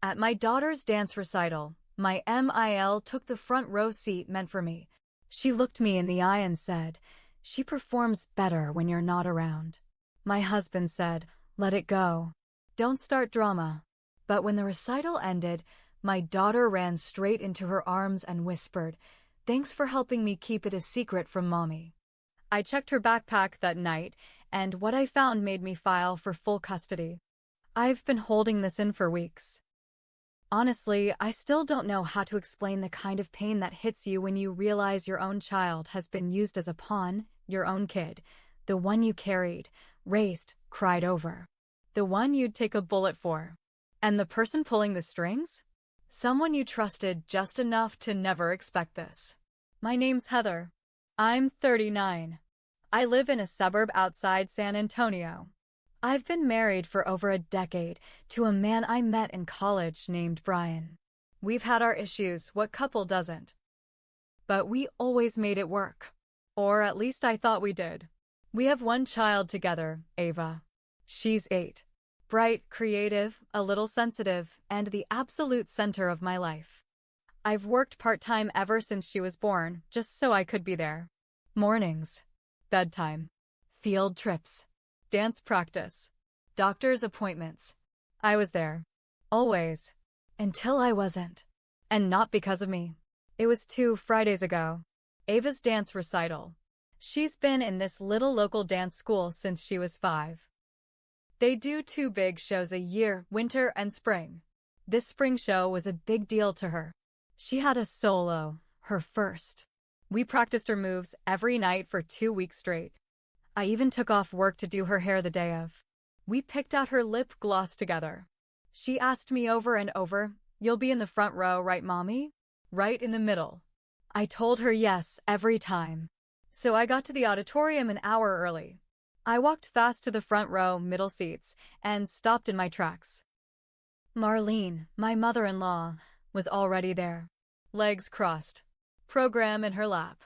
At my daughter's dance recital, my MIL took the front row seat meant for me. She looked me in the eye and said, "She performs better when you're not around." My husband said, "Let it go. Don't start drama." But when the recital ended, my daughter ran straight into her arms and whispered, "Thanks for helping me keep it a secret from Mommy." I checked her backpack that night, and what I found made me file for full custody. I've been holding this in for weeks. Honestly, I still don't know how to explain the kind of pain that hits you when you realize your own child has been used as a pawn, your own kid, the one you carried, raised, cried over, the one you'd take a bullet for. And the person pulling the strings? Someone you trusted just enough to never expect this. My name's Heather. I'm 39. I live in a suburb outside San Antonio. I've been married for over a decade to a man I met in college named Brian. We've had our issues, what couple doesn't? But we always made it work. Or at least I thought we did. We have one child together, Ava. She's 8. Bright, creative, a little sensitive, and the absolute center of my life. I've worked part-time ever since she was born, just so I could be there. Mornings, bedtime, field trips, dance practice, doctor's appointments. I was there. Always. Until I wasn't. And not because of me. It was 2 Fridays ago. Ava's dance recital. She's been in this little local dance school since she was 5. They do 2 big shows a year, winter and spring. This spring show was a big deal to her. She had a solo, her first. We practiced her moves every night for 2 weeks straight. I even took off work to do her hair the day of. We picked out her lip gloss together. She asked me over and over, "You'll be in the front row, right, Mommy?" Right in the middle. I told her yes every time. So I got to the auditorium an hour early. I walked fast to the front row, middle seats, and stopped in my tracks. Marlene, my mother-in-law, was already there. Legs crossed. Program in her lap.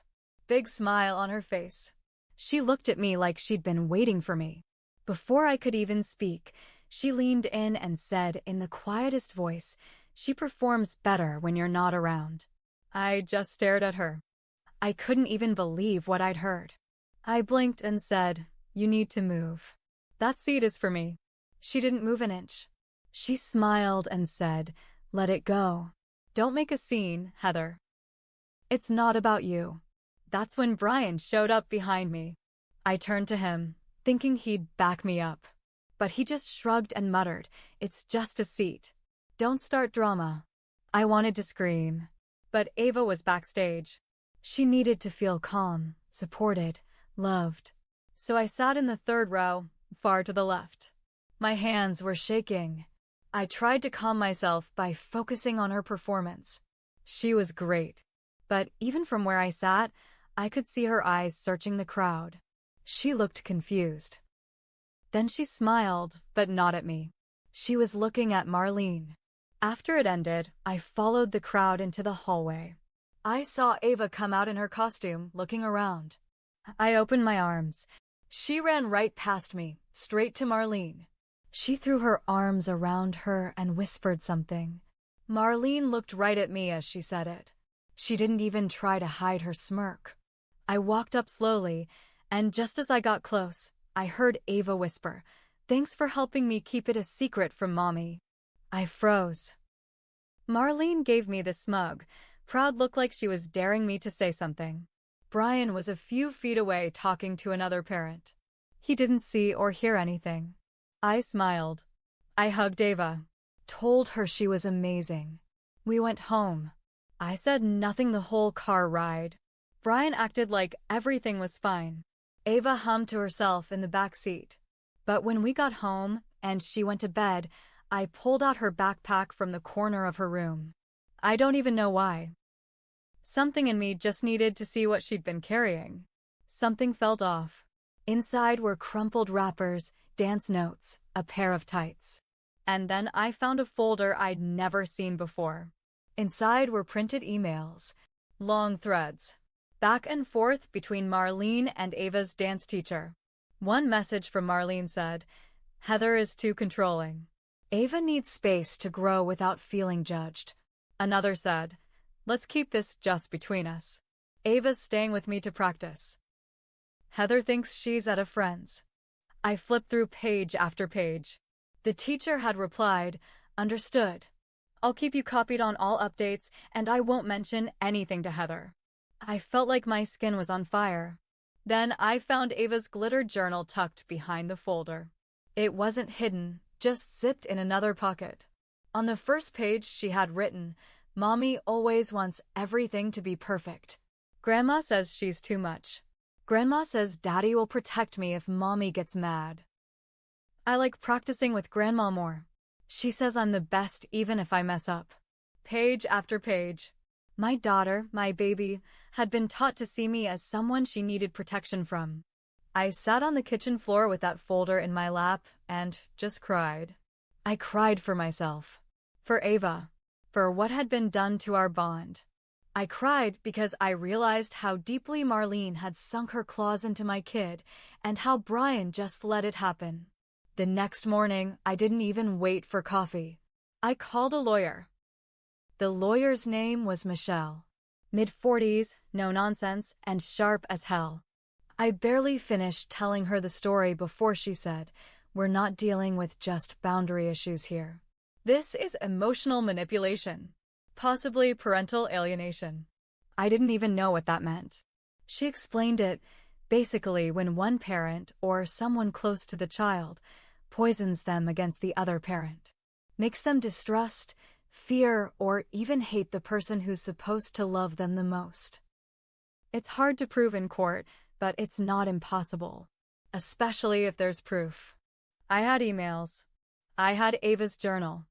Big smile on her face. She looked at me like she'd been waiting for me. Before I could even speak, she leaned in and said in the quietest voice, "She performs better when you're not around." I just stared at her. I couldn't even believe what I'd heard. I blinked and said, "You need to move. That seat is for me." She didn't move an inch. She smiled and said, "Let it go. Don't make a scene, Heather. It's not about you." That's when Brian showed up behind me. I turned to him, thinking he'd back me up. But he just shrugged and muttered, "It's just a seat. Don't start drama." I wanted to scream. But Ava was backstage. She needed to feel calm, supported, loved. So I sat in the 3rd row, far to the left. My hands were shaking. I tried to calm myself by focusing on her performance. She was great. But even from where I sat, I could see her eyes searching the crowd. She looked confused. Then she smiled, but not at me. She was looking at Marlene. After it ended, I followed the crowd into the hallway. I saw Ava come out in her costume, looking around. I opened my arms. She ran right past me, straight to Marlene. She threw her arms around her and whispered something. Marlene looked right at me as she said it. She didn't even try to hide her smirk. I walked up slowly, and just as I got close, I heard Ava whisper, "Thanks for helping me keep it a secret from Mommy." I froze. Marlene gave me the smug, proud look like she was daring me to say something. Brian was a few feet away talking to another parent. He didn't see or hear anything. I smiled. I hugged Ava. Told her she was amazing. We went home. I said nothing the whole car ride. Brian acted like everything was fine. Ava hummed to herself in the back seat. But when we got home and she went to bed, I pulled out her backpack from the corner of her room. I don't even know why. Something in me just needed to see what she'd been carrying. Something felt off. Inside were crumpled wrappers, dance notes, a pair of tights. And then I found a folder I'd never seen before. Inside were printed emails. Long threads. Back and forth between Marlene and Ava's dance teacher. One message from Marlene said, "Heather is too controlling." Ava needs space to grow without feeling judged. Another said, let's keep this just between us. Ava's staying with me to practice. Heather thinks she's at a friend's. I flipped through page after page. The teacher had replied, understood. I'll keep you copied on all updates, and I won't mention anything to Heather. I felt like my skin was on fire. Then I found Ava's glitter journal tucked behind the folder. It wasn't hidden, just zipped in another pocket. On the first page she had written, Mommy always wants everything to be perfect. Grandma says she's too much. Grandma says Daddy will protect me if Mommy gets mad. I like practicing with Grandma more. She says I'm the best even if I mess up. Page after page. My daughter, my baby, had been taught to see me as someone she needed protection from. I sat on the kitchen floor with that folder in my lap and just cried. I cried for myself. For Ava. For what had been done to our bond. I cried because I realized how deeply Marlene had sunk her claws into my kid and how Brian just let it happen. The next morning, I didn't even wait for coffee. I called a lawyer. The lawyer's name was Michelle. Mid-40s, no nonsense, and sharp as hell. I barely finished telling her the story before she said, we're not dealing with just boundary issues here. This is emotional manipulation. Possibly parental alienation. I didn't even know what that meant. She explained it, basically when one parent, or someone close to the child, poisons them against the other parent. Makes them distrust, fear, or even hate the person who's supposed to love them the most. It's hard to prove in court, but it's not impossible. Especially if there's proof. I had emails. I had Ava's journal.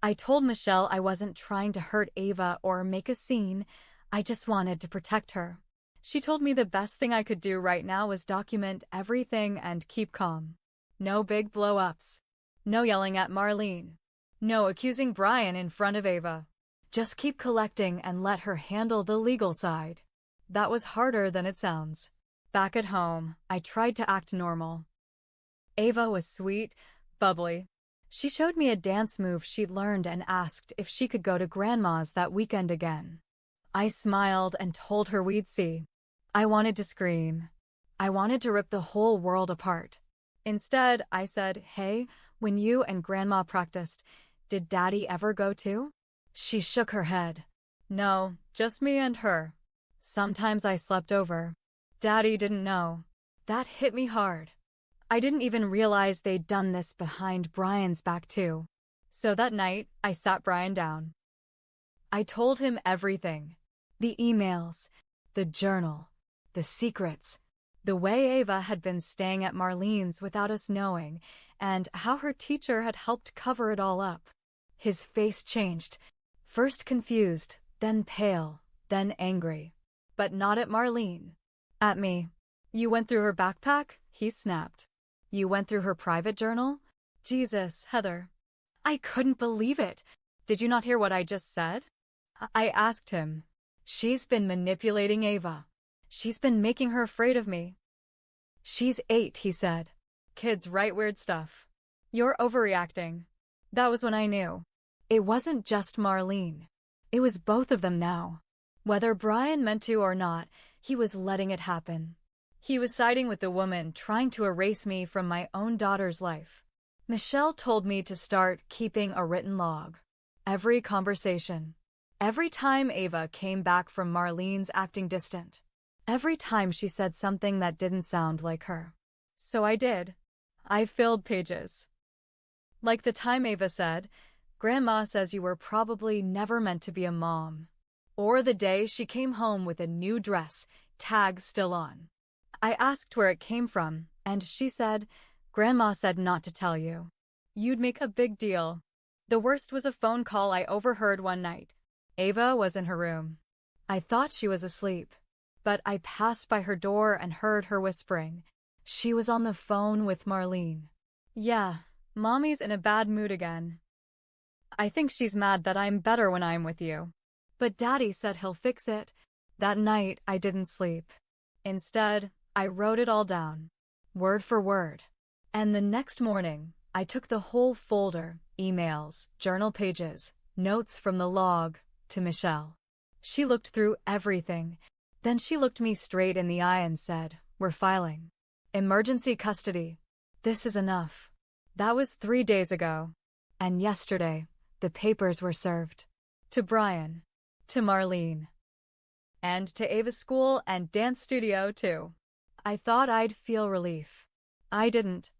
I told Michelle I wasn't trying to hurt Ava or make a scene, I just wanted to protect her. She told me the best thing I could do right now was document everything and keep calm. No big blow-ups. No yelling at Marlene. No accusing Brian in front of Ava. Just keep collecting and let her handle the legal side. That was harder than it sounds. Back at home, I tried to act normal. Ava was sweet, bubbly. She showed me a dance move she'd learned and asked if she could go to Grandma's that weekend again. I smiled and told her we'd see. I wanted to scream. I wanted to rip the whole world apart. Instead, I said, hey, when you and Grandma practiced, did Daddy ever go too? She shook her head. No, just me and her. Sometimes I slept over. Daddy didn't know. That hit me hard. I didn't even realize they'd done this behind Brian's back too. So that night, I sat Brian down. I told him everything. The emails, the journal, the secrets, the way Ava had been staying at Marlene's without us knowing, and how her teacher had helped cover it all up. His face changed, first confused, then pale, then angry. But not at Marlene. At me. You went through her backpack? He snapped. You went through her private journal? Jesus, Heather. I couldn't believe it. Did you not hear what I just said? I asked him. She's been manipulating Ava. She's been making her afraid of me. She's 8, he said. Kids write weird stuff. You're overreacting. That was when I knew. It wasn't just Marlene. It was both of them now. Whether Brian meant to or not, he was letting it happen. He was siding with the woman trying to erase me from my own daughter's life. Michelle told me to start keeping a written log. Every conversation. Every time Ava came back from Marlene's acting distant. Every time she said something that didn't sound like her. So I did. I filled pages. Like the time Ava said, Grandma says you were probably never meant to be a mom. Or the day she came home with a new dress, tag still on. I asked where it came from, and she said, Grandma said not to tell you. You'd make a big deal. The worst was a phone call I overheard one night. Ava was in her room. I thought she was asleep, but I passed by her door and heard her whispering. She was on the phone with Marlene. Yeah, Mommy's in a bad mood again. I think she's mad that I'm better when I'm with you. But Daddy said he'll fix it. That night, I didn't sleep. Instead, I wrote it all down, word for word. And the next morning, I took the whole folder, emails, journal pages, notes from the log, to Michelle. She looked through everything. Then she looked me straight in the eye and said, "We're filing emergency custody. This is enough." That was 3 days ago. And yesterday, the papers were served. To Brian. To Marlene. And to Ava's school and dance studio, too. I thought I'd feel relief. I didn't.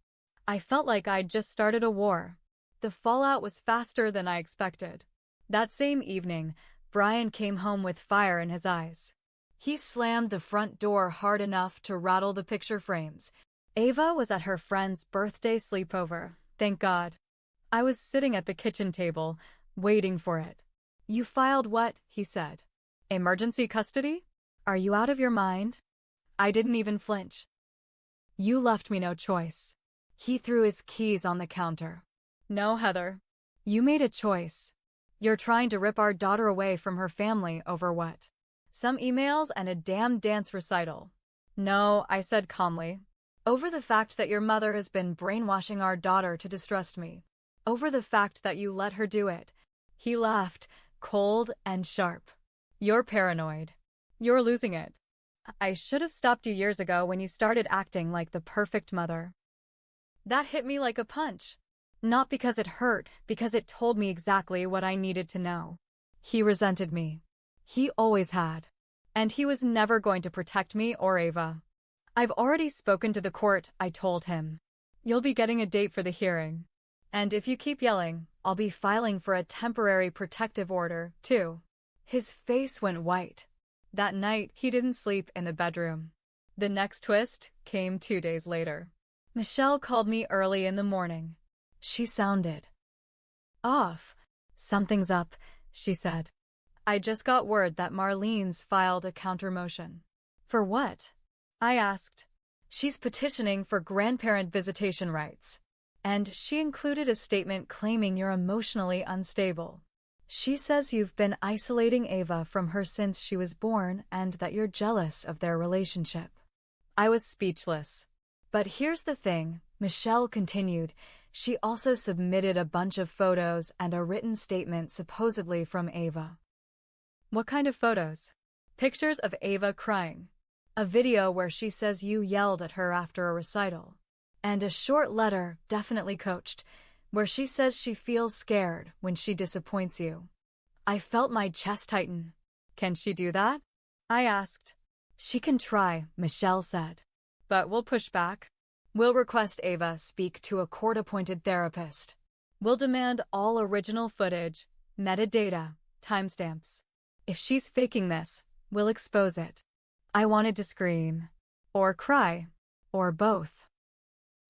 I felt like I'd just started a war. The fallout was faster than I expected. That same evening, Brian came home with fire in his eyes. He slammed the front door hard enough to rattle the picture frames. Ava was at her friend's birthday sleepover, thank God. I was sitting at the kitchen table, waiting for it. "You filed what?" he said. "Emergency custody? Are you out of your mind?" I didn't even flinch. "You left me no choice." He threw his keys on the counter. "No, Heather. You made a choice. You're trying to rip our daughter away from her family over what? Some emails and a damn dance recital." "No," I said calmly. "Over the fact that your mother has been brainwashing our daughter to distrust me. Over the fact that you let her do it." He laughed, cold and sharp. "You're paranoid. You're losing it. I should have stopped you years ago when you started acting like the perfect mother." That hit me like a punch. Not because it hurt, because it told me exactly what I needed to know. He resented me. He always had. And he was never going to protect me or Ava. "I've already spoken to the court," I told him. "You'll be getting a date for the hearing. And if you keep yelling, I'll be filing for a temporary protective order, too." His face went white. That night, he didn't sleep in the bedroom. The next twist came 2 days later. Michelle called me early in the morning. She sounded off. "Something's up," she said. "I just got word that Marlene's filed a counter-motion." "For what?" I asked. "She's petitioning for grandparent visitation rights. And she included a statement claiming you're emotionally unstable. She says you've been isolating Ava from her since she was born and that you're jealous of their relationship." I was speechless. "But here's the thing," Michelle continued. "She also submitted a bunch of photos and a written statement supposedly from Ava." "What kind of photos?" "Pictures of Ava crying. A video where she says you yelled at her after a recital. And a short letter, definitely coached, where she says she feels scared when she disappoints you." I felt my chest tighten. "Can she do that?" I asked. "She can try," Michelle said. "But we'll push back. We'll request Ava speak to a court-appointed therapist. We'll demand all original footage, metadata, timestamps. If she's faking this, we'll expose it." I wanted to scream. Or cry. Or both.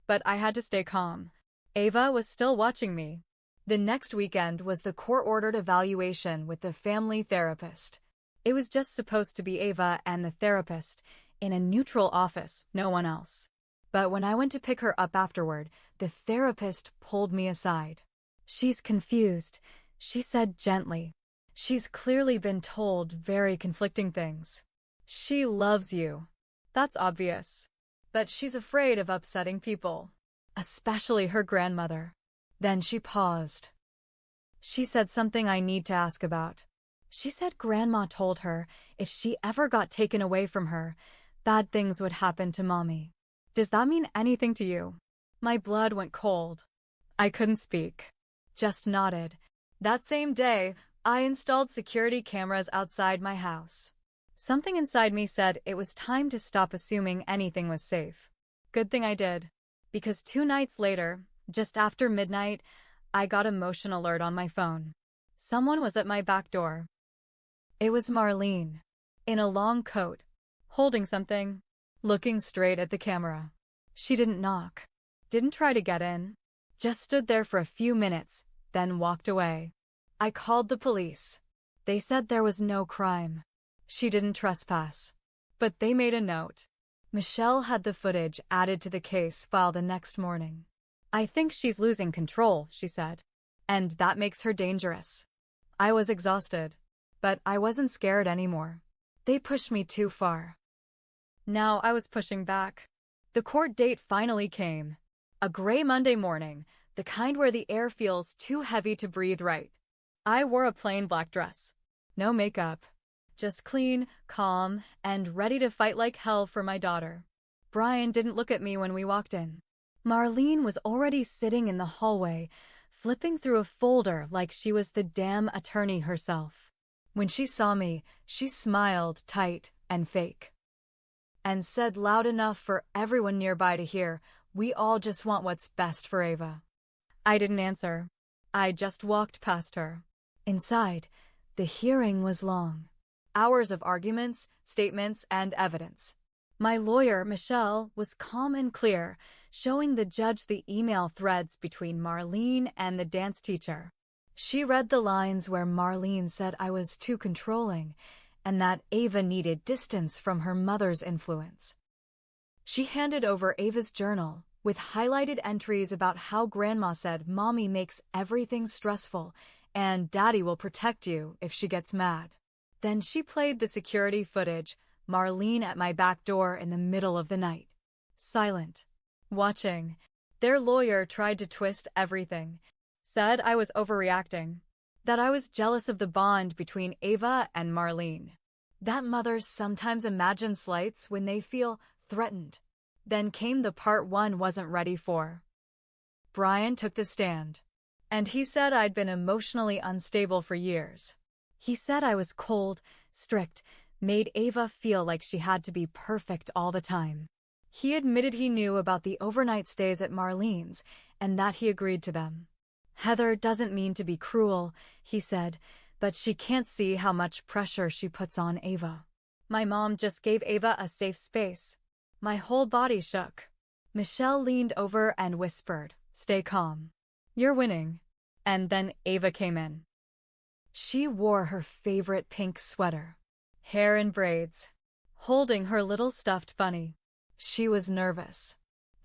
But I had to stay calm. Ava was still watching me. The next weekend was the court-ordered evaluation with the family therapist. It was just supposed to be Ava and the therapist, in a neutral office, no one else. But when I went to pick her up afterward, the therapist pulled me aside. "She's confused," she said gently. "She's clearly been told very conflicting things. She loves you. That's obvious. But she's afraid of upsetting people, especially her grandmother." Then she paused. "She said something I need to ask about. She said Grandma told her if she ever got taken away from her, bad things would happen to Mommy. Does that mean anything to you?" My blood went cold. I couldn't speak. Just nodded. That same day, I installed security cameras outside my house. Something inside me said it was time to stop assuming anything was safe. Good thing I did. Because 2 nights later, just after midnight, I got a motion alert on my phone. Someone was at my back door. It was Marlene. In a long coat. Holding something. Looking straight at the camera. She didn't knock. Didn't try to get in. Just stood there for a few minutes, then walked away. I called the police. They said there was no crime. She didn't trespass. But they made a note. Michelle had the footage added to the case file the next morning. "I think she's losing control," she said. "And that makes her dangerous." I was exhausted. But I wasn't scared anymore. They pushed me too far. Now I was pushing back. The court date finally came. A gray Monday morning, the kind where the air feels too heavy to breathe right. I wore a plain black dress. No makeup. Just clean, calm, and ready to fight like hell for my daughter. Brian didn't look at me when we walked in. Marlene was already sitting in the hallway, flipping through a folder like she was the damn attorney herself. When she saw me, she smiled tight and fake, and said loud enough for everyone nearby to hear, "We all just want what's best for Ava." I didn't answer. I just walked past her. Inside, the hearing was long. Hours of arguments, statements, and evidence. My lawyer, Michelle, was calm and clear, showing the judge the email threads between Marlene and the dance teacher. She read the lines where Marlene said I was too controlling and that Ava needed distance from her mother's influence. She handed over Ava's journal with highlighted entries about how Grandma said Mommy makes everything stressful and Daddy will protect you if she gets mad. Then she played the security footage, Marlene at my back door in the middle of the night. Silent. Watching. Their lawyer tried to twist everything. Said I was overreacting. That I was jealous of the bond between Ava and Marlene. That mothers sometimes imagine slights when they feel threatened. Then came the part one wasn't ready for. Brian took the stand. And he said I'd been emotionally unstable for years. He said I was cold, strict, made Ava feel like she had to be perfect all the time. He admitted he knew about the overnight stays at Marlene's and that he agreed to them. Heather doesn't mean to be cruel, he said, but she can't see how much pressure she puts on Ava. My mom just gave Ava a safe space. My whole body shook. Michelle leaned over and whispered, "Stay calm. You're winning." And then Ava came in. She wore her favorite pink sweater. Hair in braids. Holding her little stuffed bunny. She was nervous.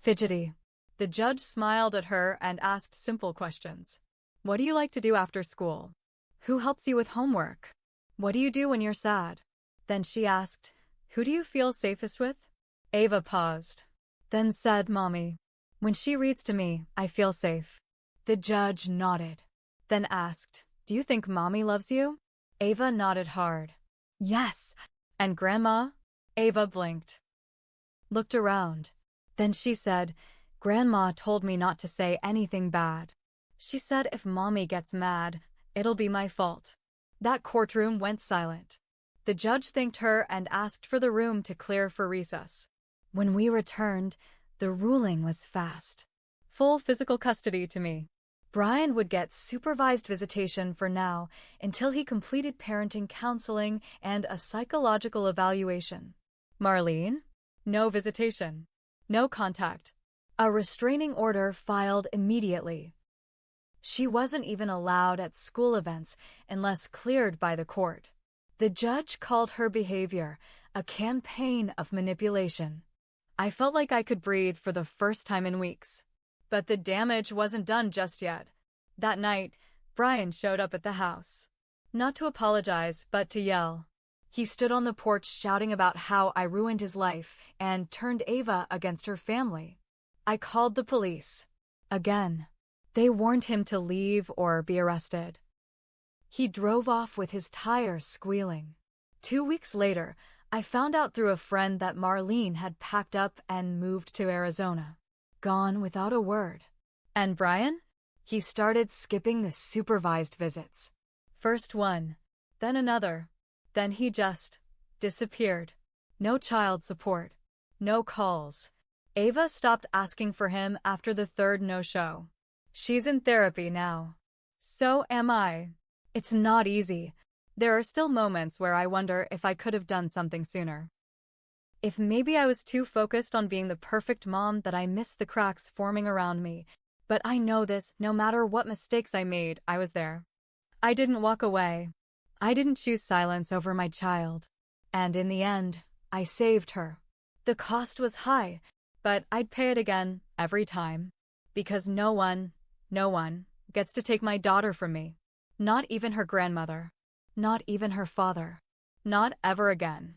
Fidgety. The judge smiled at her and asked simple questions. What do you like to do after school? Who helps you with homework? What do you do when you're sad? Then she asked, who do you feel safest with? Ava paused. Then said, Mommy. When she reads to me, I feel safe. The judge nodded. Then asked, do you think Mommy loves you? Ava nodded hard. Yes. And Grandma? Ava blinked. Looked around. Then she said, Grandma told me not to say anything bad. She said if Mommy gets mad, it'll be my fault. That courtroom went silent. The judge thanked her and asked for the room to clear for recess. When we returned, the ruling was fast. Full physical custody to me. Brian would get supervised visitation for now until he completed parenting counseling and a psychological evaluation. Marlene? No visitation. No contact. A restraining order filed immediately. She wasn't even allowed at school events unless cleared by the court. The judge called her behavior a campaign of manipulation. I felt like I could breathe for the first time in weeks. But the damage wasn't done just yet. That night, Brian showed up at the house. Not to apologize, but to yell. He stood on the porch shouting about how I ruined his life and turned Ava against her family. I called the police. Again. They warned him to leave or be arrested. He drove off with his tires squealing. 2 weeks later, I found out through a friend that Marlene had packed up and moved to Arizona. Gone without a word. And Brian? He started skipping the supervised visits. First one, then another. Then he just disappeared. No child support. No calls. Ava stopped asking for him after the third no-show. She's in therapy now. So am I. It's not easy. There are still moments where I wonder if I could have done something sooner. If maybe I was too focused on being the perfect mom that I missed the cracks forming around me. But I know this, no matter what mistakes I made, I was there. I didn't walk away. I didn't choose silence over my child. And in the end, I saved her. The cost was high, but I'd pay it again every time. Because no one gets to take my daughter from me. Not even her grandmother. Not even her father. Not ever again.